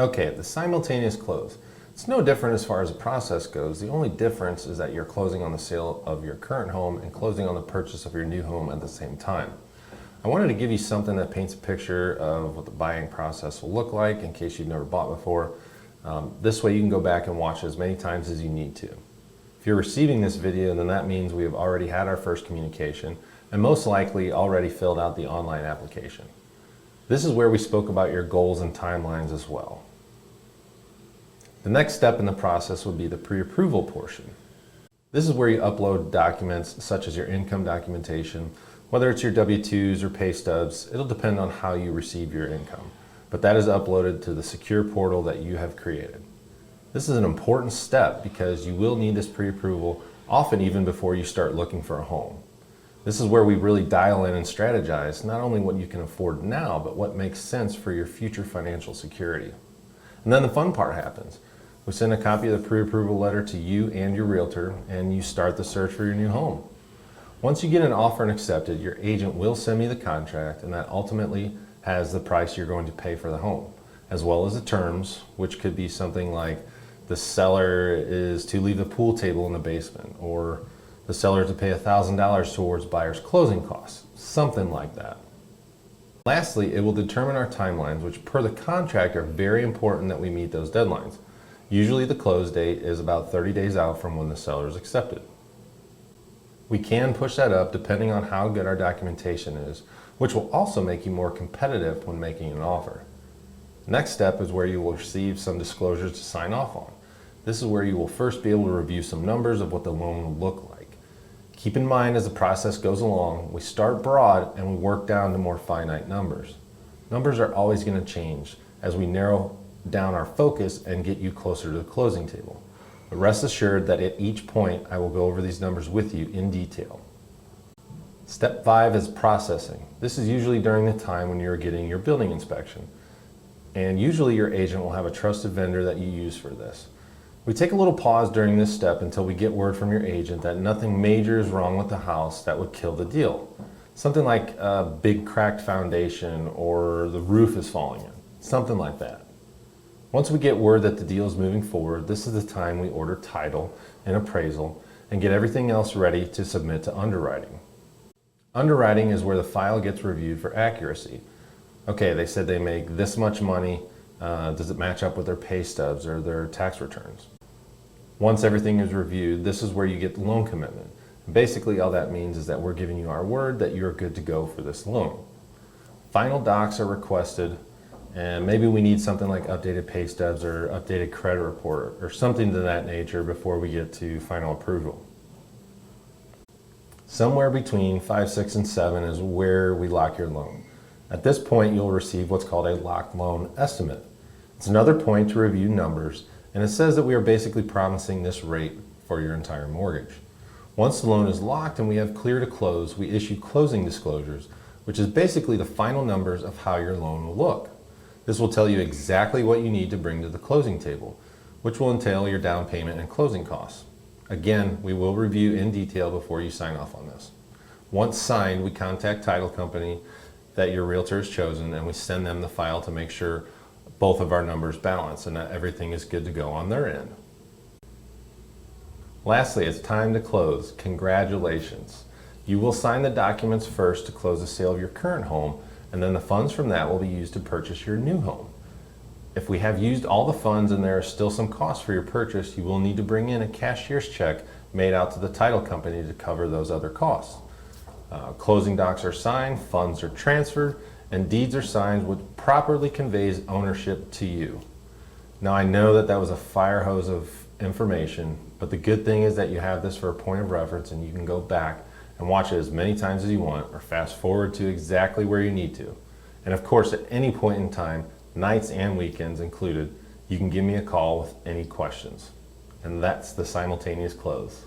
Okay, the simultaneous close. It's no different as far as the process goes. The only difference is that you're closing on the sale of your current home and closing on the purchase of your new home at the same time. I wanted to give you something that paints a picture of what the buying process will look like in case you've never bought before. This way you can go back and watch it as many times as you need to. If you're receiving this video, then that means we have already had our first communication and most likely already filled out the online application. This is where we spoke about your goals and timelines as well. The next step in the process would be the pre-approval portion. This is where you upload documents such as your income documentation, whether it's your W-2s or pay stubs. It'll depend on how you receive your income, but that is uploaded to the secure portal that you have created. This is an important step because you will need this pre-approval often even before you start looking for a home. This is where we really dial in and strategize not only what you can afford now, but what makes sense for your future financial security. And then the fun part happens. We send a copy of the pre-approval letter to you and your realtor, and you start the search for your new home. Once you get an offer and accepted, your agent will send me the contract, and that ultimately has the price you're going to pay for the home, as well as the terms, which could be something like the seller is to leave the pool table in the basement, or the seller to pay $1,000 towards buyer's closing costs, something like that. Lastly, it will determine our timelines, which per the contract are very important that we meet those deadlines. Usually the close date is about 30 days out from when the seller is accepted. We can push that up depending on how good our documentation is, which will also make you more competitive when making an offer. Next step is where you will receive some disclosures to sign off on. This is where you will first be able to review some numbers of what the loan will look like. Keep in mind as the process goes along, we start broad and we work down to more finite numbers. Numbers are always going to change as we narrow down our focus and get you closer to the closing table. But rest assured that at each point I will go over these numbers with you in detail. Step 5 is processing. This is usually during the time when you're getting your building inspection. And usually your agent will have a trusted vendor that you use for this. We take a little pause during this step until we get word from your agent that nothing major is wrong with the house that would kill the deal. Something like a big cracked foundation or the roof is falling in, something like that. Once we get word that the deal is moving forward, this is the time we order title and appraisal and get everything else ready to submit to underwriting. Underwriting is where the file gets reviewed for accuracy. Okay, they said they make this much money. Does it match up with their pay stubs or their tax returns? Once everything is reviewed, this is where you get the loan commitment. Basically, all that means is that we're giving you our word that you're good to go for this loan. Final docs are requested, and maybe we need something like updated pay stubs or updated credit report or something to that nature before we get to final approval. Somewhere between 5, 6, and 7 is where we lock your loan. At this point, you'll receive what's called a locked loan estimate. It's another point to review numbers, and it says that we are basically promising this rate for your entire mortgage. Once the loan is locked and we have clear to close, we issue closing disclosures, which is basically the final numbers of how your loan will look. This will tell you exactly what you need to bring to the closing table, which will entail your down payment and closing costs. Again, we will review in detail before you sign off on this. Once signed, we contact title company that your realtor has chosen and we send them the file to make sure both of our numbers balance and that everything is good to go on their end. Lastly, it's time to close. Congratulations. You will sign the documents first to close the sale of your current home, and then the funds from that will be used to purchase your new home. If we have used all the funds and there are still some costs for your purchase, you will need to bring in a cashier's check made out to the title company to cover those other costs. Closing docs are signed, funds are transferred, and deeds are signed, which properly conveys ownership to you. Now I know that was a fire hose of information, but the good thing is that you have this for a point of reference and you can go back and watch it as many times as you want or fast forward to exactly where you need to. And of course, at any point in time, nights and weekends included, you can give me a call with any questions. And that's the simultaneous close.